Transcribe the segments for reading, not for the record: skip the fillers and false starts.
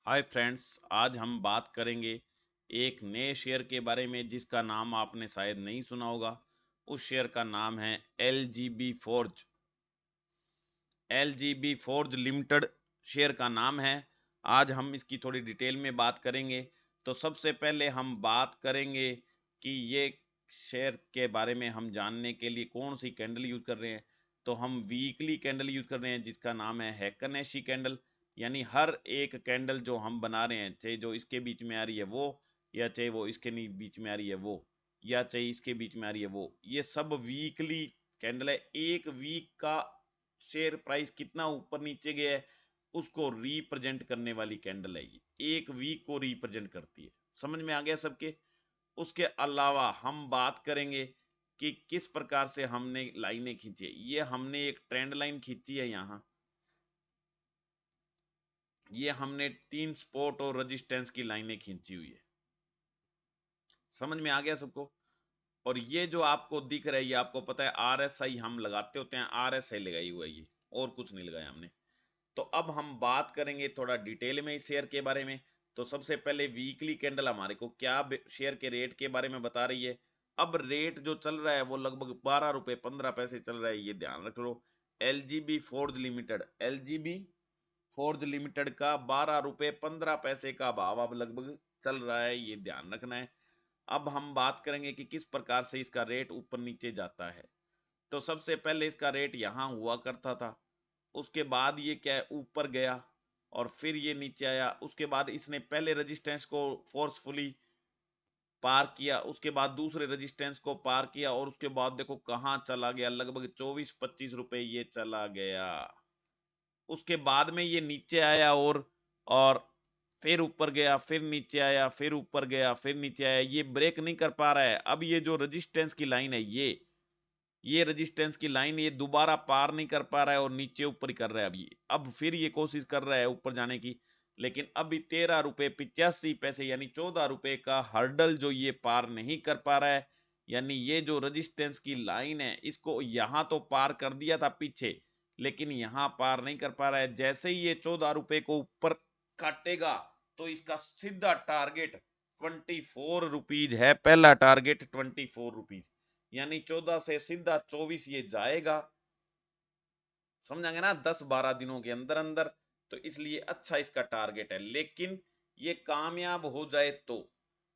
Hi friends, आज हम बात करेंगे एक नए शेयर के बारे में जिसका नाम आपने शायद नहीं सुना होगा। उस शेयर का नाम है LGB forge. LGB forge limited share का नाम है। आज हम इसकी थोड़ी डिटेल में बात करेंगे। तो सबसे पहले हम बात करेंगे कि ये शेयर के बारे में हम जानने के लिए कौन सी कैंडल यूज़ कर रहे हैं। तो हम वीकली कैंडल यूज़ कर रहे हैं जिसका नाम है हैकनेशी कैंडल। यानी हर एक कैंडल जो हम बना रहे हैं, चाहे जो इसके बीच में आ रही है वो, या चाहे वो इसके बीच में आ रही है वो, या चाहे इसके बीच में आ रही है वो, ये सब वीकली कैंडल है। एक वीक का शेयर प्राइस कितना ऊपर नीचे गया है उसको रिप्रेजेंट करने वाली कैंडल है। ये एक वीक को रिप्रेजेंट करती है। समझ में आ गया सबके? उसके अलावा हम बात करेंगे कि किस प्रकार से हमने लाइनें खींची है। ये हमने एक ट्रेंड लाइन खींची है। यहाँ ये हमने 3 सपोर्ट और रेजिस्टेंस की लाइनें खींची हुई है। समझ में आ गया सबको? और ये जो आपको दिख रहा है, ये आपको पता है आरएसआई हम लगाते होते हैं, आरएसआई लगाई हुआ है ये, और कुछ नहीं लगाया हमने। तो अब हम बात करेंगे थोड़ा डिटेल में इस शेयर के बारे में। तो सबसे पहले वीकली कैंडल हमारे को क्या शेयर के रेट के बारे में बता रही है। अब रेट जो चल रहा है वो लगभग 12 रुपए 15 पैसे चल रहा है, ये ध्यान रख लो। एलजीबी फोर्ज लिमिटेड का 12 रुपए 15 पैसे का भाव अब लगभग चल रहा है, ये ध्यान रखना है। अब हम बात करेंगे कि किस प्रकार से इसका रेट ऊपर नीचे जाता है। तो सबसे पहले इसका रेट यहाँ हुआ करता था, उसके बाद ये क्या है ऊपर गया और फिर ये नीचे आया। उसके बाद इसने पहले रेजिस्टेंस को फोर्सफुली पार किया, उसके बाद दूसरे रेजिस्टेंस को पार किया, और उसके बाद देखो कहाँ चला गया, लगभग 24-25 रुपए ये चला गया। उसके बाद में ये नीचे आया और फिर ऊपर गया, फिर नीचे आया, फिर ऊपर गया, फिर नीचे आया। ये ब्रेक नहीं कर पा रहा है। अब ये जो रेजिस्टेंस की लाइन है, ये रेजिस्टेंस की लाइन ये दोबारा पार नहीं कर पा रहा है और नीचे ऊपर ही कर रहा है। अब ये अब फिर ये कोशिश कर रहा है ऊपर जाने की, लेकिन अभी 13 रुपए 85 पैसे यानी 14 रुपए का हर्डल जो ये पार नहीं कर पा रहा है। यानी ये जो रेजिस्टेंस की लाइन है, इसको यहाँ तो पार कर दिया था पीछे, लेकिन यहाँ पार नहीं कर पा रहा है। जैसे ही ये 14 रुपए को ऊपर काटेगा तो इसका सीधा टारगेट 24 रुपीज है। पहला टारगेट 24 रुपीज, यानी 14 से सीधा 24 ये जाएगा। समझाएंगे ना, 10-12 दिनों के अंदर अंदर। तो इसलिए अच्छा इसका टारगेट है। लेकिन ये कामयाब हो जाए तो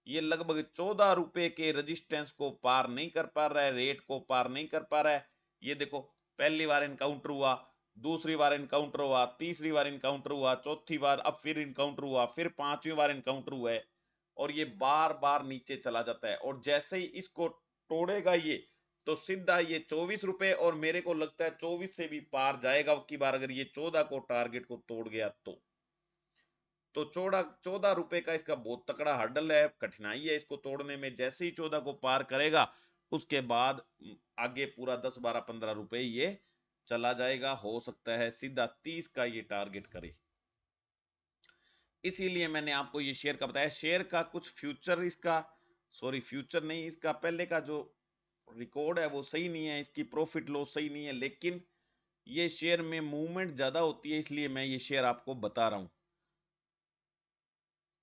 ये लगभग 14 रुपए के रेजिस्टेंस को पार नहीं कर पा रहा है, रेट को पार नहीं कर पा रहा है। ये देखो, पहली बार इनकाउंटर हुआ, दूसरी बार इनकाउंटर हुआ, तीसरी बार इनकाउंटर हुआ, चौथी बार अब फिर इनकाउंटर हुआ, फिर पांचवी बार इनकाउंटर हुआ है, और ये बार बार नीचे चला जाता है। और जैसे ही इसको तोड़ेगा ये, तो सीधा ये 24 रुपए, और मेरे को लगता है 24 से भी पार जाएगा की बार, अगर ये 14 को टारगेट को तोड़ गया तो 14 रुपए का इसका बहुत तकड़ा हर्डल है, कठिनाई है इसको तोड़ने में। जैसे ही 14 को पार करेगा उसके बाद आगे पूरा 10-12-15 रुपए ये चला जाएगा। हो सकता है सीधा 30 का ये टारगेट करे। इसीलिए मैंने आपको ये शेयर का बताया। शेयर का कुछ फ्यूचर इसका, सॉरी फ्यूचर नहीं, इसका पहले का जो रिकॉर्ड है वो सही नहीं है, इसकी प्रॉफिट लॉस सही नहीं है, लेकिन ये शेयर में मूवमेंट ज्यादा होती है, इसलिए मैं ये शेयर आपको बता रहा हूं।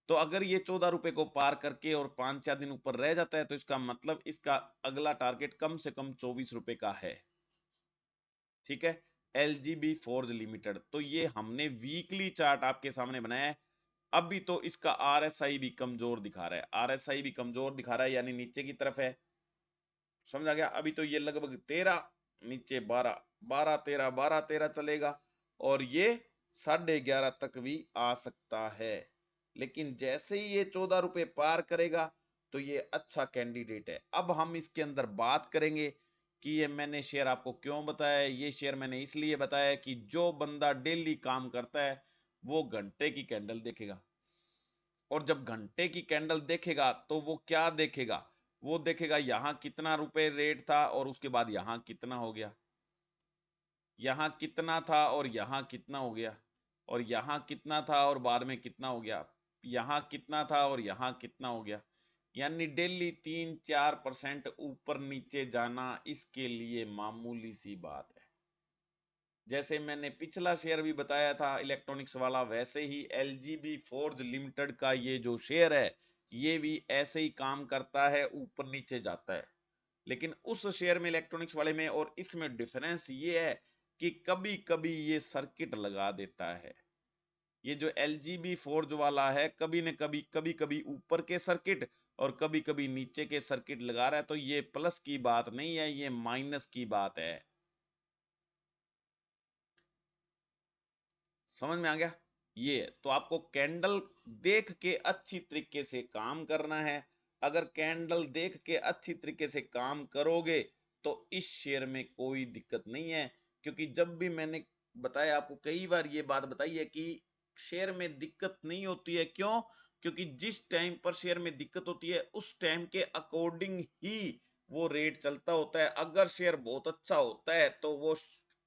तो अगर ये 14 रुपए को पार करके और 5-4 दिन ऊपर रह जाता है तो इसका मतलब इसका अगला टारगेट कम से कम 24 रुपए का है। ठीक है, एलजीबी फोर्ज लिमिटेड। तो ये हमने वीकली चार्ट आपके सामने बनाया है। अभी तो इसका आरएसआई भी कमजोर दिखा रहा है, आरएसआई भी कमजोर दिखा रहा है, यानी नीचे की तरफ है। समझा गया? अभी तो ये लगभग 13, नीचे 12, 12-13, 12-13 चलेगा, और ये 11:30 तक भी आ सकता है। लेकिन जैसे ही ये 14 रुपए पार करेगा तो ये अच्छा कैंडिडेट है। अब हम इसके अंदर बात करेंगे कि ये मैंने शेयर आपको क्यों बताया है। ये शेयर मैंने इसलिए बताया कि जो बंदा डेली काम करता है वो घंटे की कैंडल देखेगा, और जब घंटे की कैंडल देखेगा तो वो क्या देखेगा, वो देखेगा यहाँ कितना रुपए रेट था और उसके बाद यहाँ कितना हो गया, यहाँ कितना था और यहाँ कितना हो गया, और यहाँ कितना था और बाद में कितना हो गया, यहाँ कितना था और यहाँ कितना हो गया। यानी डेली 3-4% ऊपर नीचे जाना इसके लिए मामूली सी बात है। जैसे मैंने पिछला शेयर भी बताया था इलेक्ट्रॉनिक्स वाला, वैसे ही एलजीबी फोर्ज लिमिटेड का ये जो शेयर है ये भी ऐसे ही काम करता है, ऊपर नीचे जाता है। लेकिन उस शेयर में इलेक्ट्रॉनिक्स वाले में और इसमें डिफरेंस ये है कि कभी कभी ये सर्किट लगा देता है। ये जो एलजीबी फोर्ज वाला है कभी न कभी कभी ऊपर के सर्किट और कभी कभी नीचे के सर्किट लगा रहा है, तो ये प्लस की बात नहीं है, ये माइनस की बात है। समझ में आ गया? ये तो आपको कैंडल देख के अच्छी तरीके से काम करना है। अगर कैंडल देख के अच्छी तरीके से काम करोगे तो इस शेयर में कोई दिक्कत नहीं है। क्योंकि जब भी मैंने बताया आपको, कई बार ये बात बताई है कि शेयर में दिक्कत नहीं होती है। क्यों? क्योंकि जिस टाइम पर शेयर में दिक्कत होती है उस टाइम के अकॉर्डिंग ही वो रेट चलता होता है। अगर शेयर बहुत अच्छा होता है तो वो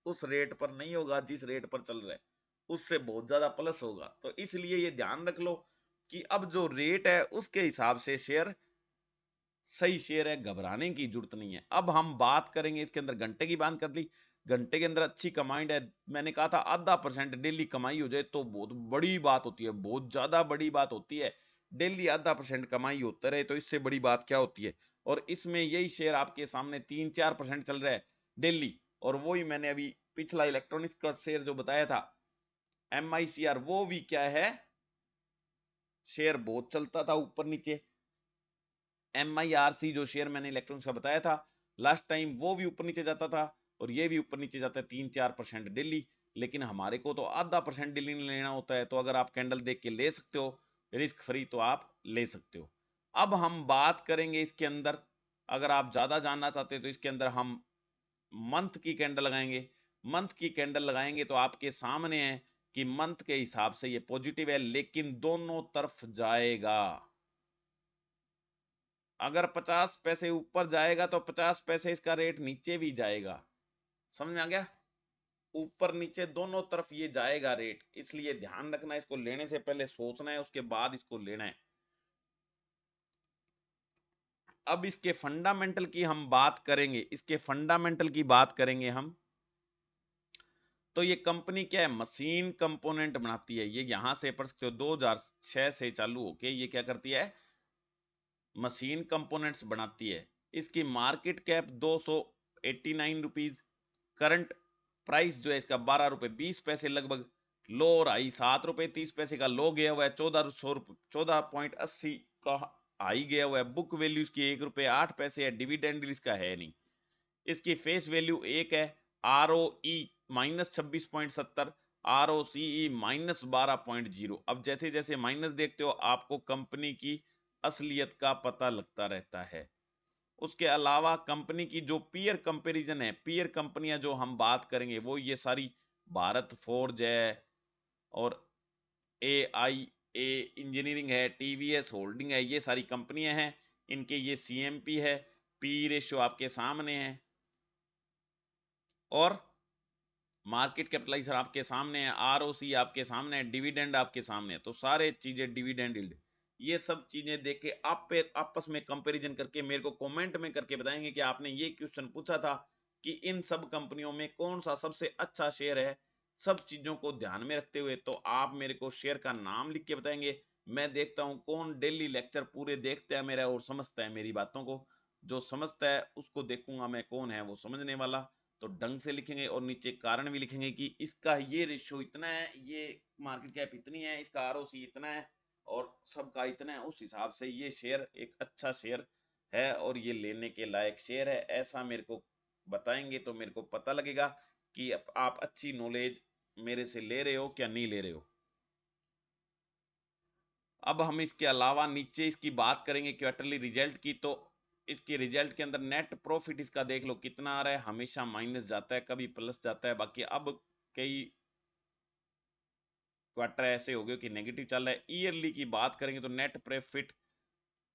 उस रेट पर नहीं होगा जिस रेट पर चल रहा है, उससे बहुत ज्यादा प्लस होगा। तो इसलिए ये ध्यान रख लो कि अब जो रेट है उसके हिसाब से शेयर सही शेयर है, घबराने की जरूरत नहीं है। अब हम बात करेंगे इसके अंदर घंटे की, बात कर ली, घंटे के अंदर अच्छी कमाई है। मैंने कहा था ½ % डेली कमाई हो जाए तो बहुत बड़ी बात होती है, बहुत ज्यादा बड़ी बात होती है। डेली ½ % कमाई होते रहे तो इससे बड़ी बात क्या होती है। और इसमें यही शेयर आपके सामने 3-4% चल रहा है डेली। और वही मैंने अभी पिछला इलेक्ट्रॉनिक्स का शेयर जो बताया था MICR, वो भी क्या है, शेयर बहुत चलता था ऊपर नीचे। MIRC जो शेयर मैंने इलेक्ट्रॉनिक्स का बताया था लास्ट टाइम, वो भी ऊपर नीचे जाता था और ये भी ऊपर नीचे जाता है 3-4% डेली। लेकिन हमारे को तो ½ % डेली लेना होता है। तो अगर आप कैंडल देख के ले सकते हो रिस्क फ्री तो आप ले सकते हो। अब हम बात करेंगे इसके अंदर, अगर आप ज्यादा जानना चाहते हैं तो इसके अंदर हम मंथ की कैंडल लगाएंगे। मंथ की कैंडल लगाएंगे तो आपके सामने है कि मंथ के हिसाब से ये पॉजिटिव है, लेकिन दोनों तरफ जाएगा। अगर 50 पैसे ऊपर जाएगा तो 50 पैसे इसका रेट नीचे भी जाएगा। समझ में आ गया? ऊपर नीचे दोनों तरफ ये जाएगा रेट, इसलिए ध्यान रखना। इसको लेने से पहले सोचना है, उसके बाद इसको लेना है। अब इसके फंडामेंटल की हम बात करेंगे, इसके फंडामेंटल की बात करेंगे हम। तो ये कंपनी क्या है, मशीन कंपोनेंट बनाती है। ये यहां से पढ़ सकते हो 2006 से चालू होके ये क्या करती है, मशीन कंपोनेंट्स बनाती है। इसकी market cap 289 rupees, current price जो है इसका 12 रुपए 20 पैसे लगभग। लो और हाई 7 रुपए 30 पैसे का लो गया हुआ है, 14.80 का हाई गया हुआ है। बुक वैल्यू इसकी 1 रुपए 8 पैसे है, डिविडेंड इसका है नहीं। इसकी फेस वैल्यू 1 है। ROE -26.70, ROCE -12.0। अब जैसे जैसे माइनस देखते हो आपको कंपनी की असलियत का पता लगता रहता है। उसके अलावा कंपनी की जो पीयर कंपैरिजन है, पीयर कंपनियां जो हम बात करेंगे वो ये सारी भारत फोर्ज है और AIA इंजीनियरिंग है, TVS होल्डिंग है, ये सारी कंपनियां हैं। इनके ये CMP है, पी रेशियो आपके सामने है और मार्केट कैपिटलाइजेशन आपके सामने है, ROC आपके सामने है, डिविडेंड आपके सामने है। तो सारे चीजें डिविडेंड यील्ड, ये सब चीजें देख के आप पे आपस में कंपैरिजन करके मेरे को कमेंट में करके बताएंगे कि आपने ये क्वेश्चन पूछा था कि इन सब कंपनियों में कौन सा सबसे अच्छा शेयर है। सब चीजों को ध्यान में रखते हुए तो आप मेरे को शेयर का नाम लिख के बताएंगे। मैं देखता हूँ कौन डेली लेक्चर पूरे देखता है मेरा और समझता है मेरी बातों को। जो समझता है उसको देखूंगा मैं कौन है वो समझने वाला। तो ढंग से लिखेंगे और नीचे कारण भी लिखेंगे कि इसका ये रेशियो इतना है, ये मार्केट कैप इतनी है, इसका ROC इतना है और सबका इतना है। उस हिसाब से ये शेयर एक अच्छा शेयर है और ये लेने के लायक शेयर है, ऐसा मेरे को बताएंगे तो मेरे को पता लगेगा कि आप अच्छी नॉलेज मेरे से ले रहे हो क्या नहीं ले रहे हो। अब हम इसके अलावा नीचे इसकी बात करेंगे क्वार्टरली रिजल्ट की। तो इसके रिजल्ट के अंदर नेट प्रॉफिट इसका देख लो कितना आ रहा है, हमेशा माइनस जाता है कभी प्लस जाता है। बाकी अब कई क्वार्टर ऐसे हो गए कि नेगेटिव चल रहा है। ईयरली की बात करेंगे तो नेट प्रॉफिट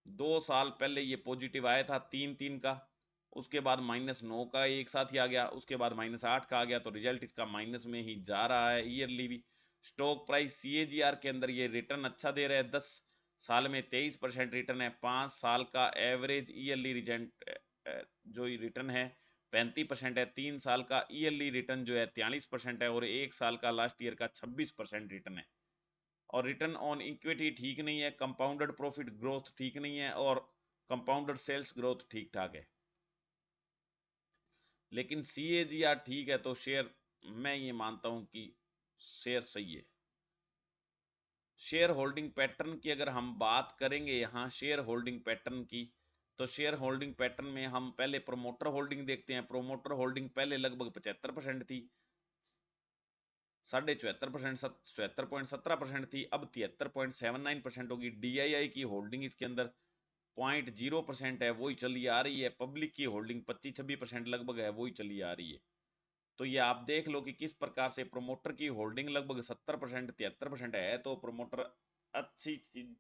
2 साल पहले ये पॉजिटिव आया था 3-3 का, उसके बाद -9 का एक साथ ही आ गया, उसके बाद -8 का आ गया। तो रिजल्ट इसका माइनस में ही जा रहा है ईयरली भी। स्टॉक प्राइस CAGR के अंदर ये रिटर्न अच्छा दे रहा है, 10 साल में 23% रिटर्न है। 5 साल का एवरेज ईयरली रिजल्ट जो रिटर्न है 35% है, 3 साल का ईयरली रिटर्न जो है 43% है, और 1 साल का लास्ट ईयर का 26% रिटर्न है। और रिटर्न ऑन इक्विटी ठीक नहीं है, कंपाउंडेड प्रॉफिट ग्रोथ ठीक नहीं है, और कंपाउंडेड सेल्स ग्रोथ ठीक ठाक है, लेकिन CAGR ठीक है। तो शेयर मैं ये मानता हूं कि शेयर सही है। शेयर होल्डिंग पैटर्न की अगर हम बात करेंगे यहाँ शेयर होल्डिंग पैटर्न की, तो शेयर होल्डिंग पैटर्न में हम पहले प्रोमोटर होल्डिंग देखते हैं। प्रोमोटर होल्डिंग पहले लगभग 75% थी, 74.5%, 74.17% थी, अब 73.79% होगी। DII की होल्डिंग इसके अंदर 0.0% है, वही चली आ रही है। पब्लिक की होल्डिंग 25-26% लगभग है, वही चली आ रही है। तो ये आप देख लो कि किस प्रकार से प्रोमोटर की होल्डिंग लगभग 70%, 73% है, तो प्रोमोटर अच्छी चीज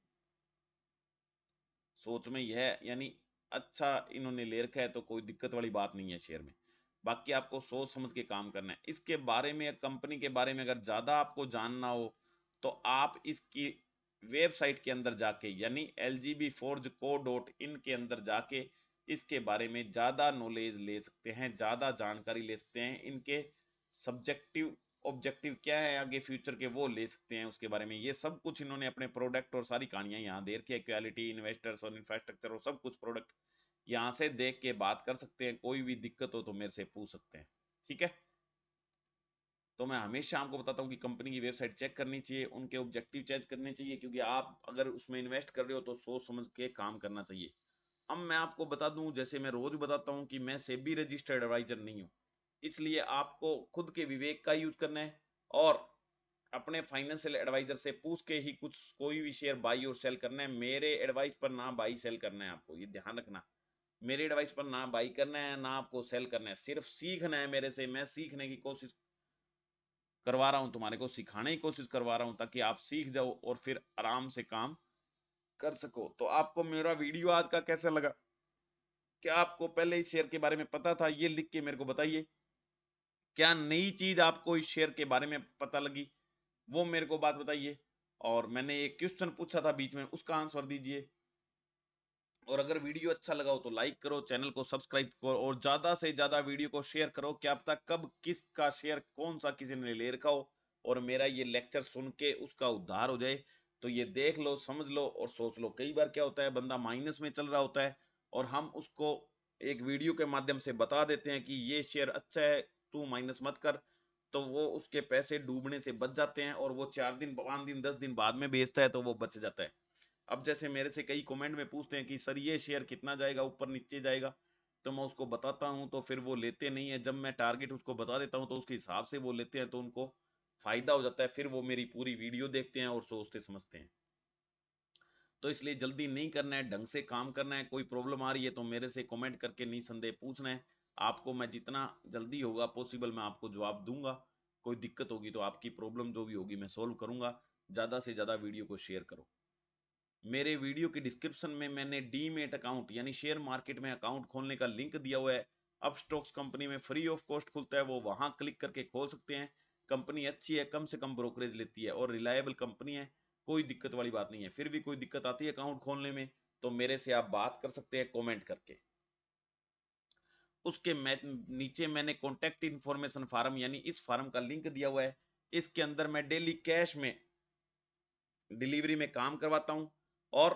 सोच में यह है, यानी अच्छा इन्होंने ले रखा है, तो कोई दिक्कत वाली बात नहीं है शेयर में। बाकी आपको सोच समझ के काम करना है। इसके बारे में, कंपनी के बारे में अगर ज़्यादा आपको जानना हो तो आप इसकी वेबसाइट के अंदर जाके, यानी lgbforgeco.in के अंदर जाके इसके बारे में ज़्यादा नॉलेज ले सकते हैं, ज़्यादा जानकारी ले सकते हैं। इनके सब्जेक्टिव ऑब्जेक्टिव क्या है आगे फ्यूचर के, वो ले सकते हैं उसके बारे में। ये सब कुछ इन्होंने अपने प्रोडक्ट और सारी कहानियां यहाँ दे रखी है, क्वालिटी, इन्वेस्टर्स और इंफ्रास्ट्रक्चर और सब कुछ प्रोडक्ट यहाँ से देख के बात कर सकते हैं। कोई भी दिक्कत हो तो मेरे से पूछ सकते हैं, ठीक है। तो मैं हमेशा आपको बताता हूँ कि कंपनी की वेबसाइट चेक करनी चाहिए, उनके ऑब्जेक्टिव चेक करने चाहिए, क्योंकि आप अगर उसमें इन्वेस्ट कर रहे हो तो सोच समझ के काम करना चाहिए। अब मैं आपको बता दूं, जैसे मैं रोज बताता हूं कि मैं सेबी रजिस्टर्ड एडवाइजर नहीं हूं, इसलिए आपको खुद के विवेक का यूज करना है, और अपने फाइनेंशियल एडवाइजर से पूछ के ही कुछ कोई भी शेयर बाई और सेल करना है। मेरे एडवाइस पर ना बाई सेल करना है, आपको ये ध्यान रखना। मेरे एडवाइस पर ना बाई करना है, ना आपको सेल करना है, सिर्फ सीखना है मेरे से। मैं सीखने की कोशिश करवा रहा हूं, तुम्हारे को सिखाने की कोशिश करवा रहा हूं, ताकि आप सीख जाओ और फिर आराम से काम कर सको। तो आपको मेरा वीडियो आज का कैसा लगा? क्या आपको पहले इस शेयर के बारे में पता था? ये लिख के मेरे को बताइए। क्या नई चीज आपको इस शेयर के बारे में पता लगी, वो मेरे को बात बताइए। और मैंने एक क्वेश्चन पूछा था बीच में, उसका आंसर दीजिए। और अगर वीडियो अच्छा लगा हो तो लाइक करो, चैनल को सब्सक्राइब करो, और ज्यादा से ज्यादा वीडियो को शेयर करो। क्या पता कब किसका शेयर कौन सा किसी ने ले रखा हो और मेरा ये लेक्चर सुन के उसका उद्धार हो जाए। तो ये देख लो, समझ लो और सोच लो। कई बार क्या होता है, बंदा माइनस में चल रहा होता है और हम उसको एक वीडियो के माध्यम से बता देते हैं कि ये शेयर अच्छा है, तू माइनस मत कर, तो वो उसके पैसे डूबने से बच जाते हैं, और वो 4 दिन 5 दिन 10 दिन बाद में बेचता है तो वो बच जाता है। अब जैसे मेरे से कई कमेंट में पूछते हैं कि सर ये शेयर कितना जाएगा, ऊपर नीचे जाएगा, तो मैं उसको बताता हूं तो फिर वो लेते नहीं है। जब मैं टारगेट उसको बता देता हूं तो उसके हिसाब से वो लेते हैं, तो उनको फायदा हो जाता है। फिर वो मेरी पूरी वीडियो देखते हैं और सोचते समझते हैं। तो इसलिए जल्दी नहीं करना है, ढंग से काम करना है। कोई प्रॉब्लम आ रही है तो मेरे से कमेंट करके निसंदेह पूछना है। आपको मैं जितना जल्दी होगा पॉसिबल मैं आपको जवाब दूंगा। कोई दिक्कत होगी तो आपकी प्रॉब्लम जो भी होगी मैं सोल्व करूंगा। ज़्यादा से ज़्यादा वीडियो को शेयर करो। मेरे वीडियो के डिस्क्रिप्शन में मैंने डीमेट अकाउंट यानी शेयर मार्केट में अकाउंट खोलने का लिंक दिया हुआ है। अब स्टॉक्स कंपनी में फ्री ऑफ कॉस्ट खुलता है, वो वहां क्लिक करके खोल सकते हैं। कंपनी अच्छी है, कम से कम ब्रोकरेज लेती है और रिलायबल कंपनी है, कोई दिक्कत वाली बात नहीं है। फिर भी कोई दिक्कत आती है अकाउंट खोलने में तो मेरे से आप बात कर सकते हैं कमेंट करके। उसके नीचे मैंने कॉन्टेक्ट इन्फॉर्मेशन फार्म यानी इस फार्म का लिंक दिया हुआ है। इसके अंदर मैं डेली कैश में डिलीवरी में काम करवाता हूं, और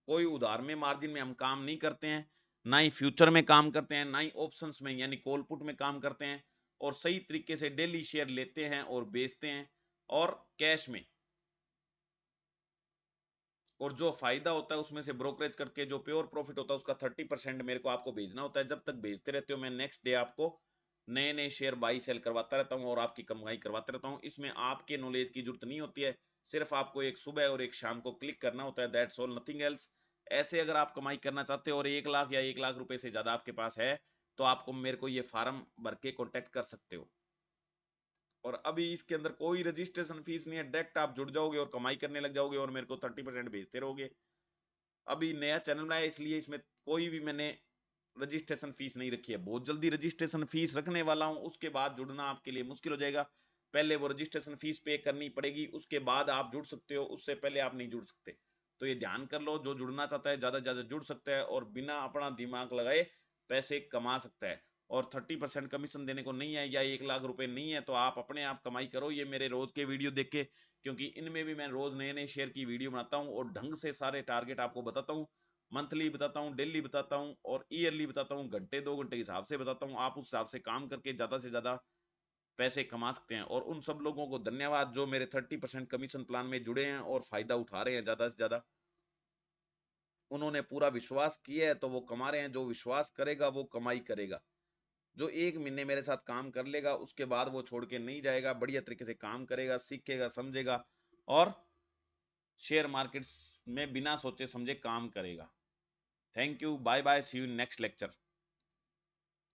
कोई उधार में मार्जिन में हम काम नहीं करते हैं, ना ही फ्यूचर में काम करते हैं, ना ही ऑप्शंस में यानी कॉल पुट में काम करते हैं। और सही तरीके से डेली शेयर लेते हैं और बेचते हैं, और कैश में। और जो फायदा होता है उसमें से ब्रोकरेज करके जो प्योर प्रॉफिट होता है उसका 30% मेरे को आपको भेजना होता है। जब तक भेजते रहते हो मैं नेक्स्ट डे आपको नए नए शेयर बाई सेल करवाता रहता हूँ और आपकी कमाई करवाता रहता हूँ। इसमें आपके नॉलेज की जरूरत नहीं होती है, सिर्फ आपको एक सुबह और एक शाम को क्लिक करना होता है, दैट्स ऑल, नथिंग एल्स। ऐसे अगर आप कमाई करना चाहते हो और 1 लाख या 1 लाख रुपए से ज्यादा आपके पास है, तो आपको मेरे को ये फार्म भर के कॉन्टेक्ट कर सकते हो। और अभी इसके अंदर कोई रजिस्ट्रेशन फीस नहीं है, डायरेक्ट आप जुड़ जाओगे और कमाई करने लग जाओगे और मेरे को 30% भेजते रहोगे। अभी नया चैनल बनाया इसलिए इसमें कोई भी मैंने रजिस्ट्रेशन फीस नहीं रखी है। बहुत जल्दी रजिस्ट्रेशन फीस रखने वाला हूं, उसके बाद जुड़ना आपके लिए मुश्किल हो जाएगा। पहले वो रजिस्ट्रेशन फीस पे करनी पड़ेगी, उसके बाद आप जुड़ सकते हो, उससे पहले आप नहीं जुड़ सकते। तो ये ध्यान कर लो, जो जुड़ना चाहता है ज्यादा से ज्यादा जुड़ सकता है और बिना अपना दिमाग लगाए पैसे कमा सकता है। और 30% कमीशन देने को नहीं है या 1 लाख रुपए नहीं है, तो आप अपने आप कमाई करो ये मेरे रोज के वीडियो देख के, क्योंकि इनमें भी मैं रोज नए नए शेयर की वीडियो बनाता हूँ और ढंग से सारे टारगेट आपको बताता हूँ। मंथली बताता हूँ, डेली बताता हूँ और ईयरली बताता हूँ, घंटे 2 घंटे के हिसाब से बताता हूँ। आप उस हिसाब से काम करके ज्यादा से ज्यादा पैसे कमा सकते हैं। और उन सब लोगों को धन्यवाद जो मेरे 30% कमीशन प्लान में जुड़े हैं और फायदा उठा रहे हैं ज्यादा से ज्यादा। उन्होंने पूरा विश्वास किया है तो वो कमा रहे हैं। जो विश्वास करेगा वो कमाई करेगा। जो 1 महीने मेरे साथ काम कर लेगा उसके बाद वो छोड़ के नहीं जाएगा, बढ़िया तरीके से काम करेगा, सीखेगा, समझेगा और शेयर मार्केट्स में बिना सोचे समझे काम करेगा। Thank you, bye bye, see you next lecture.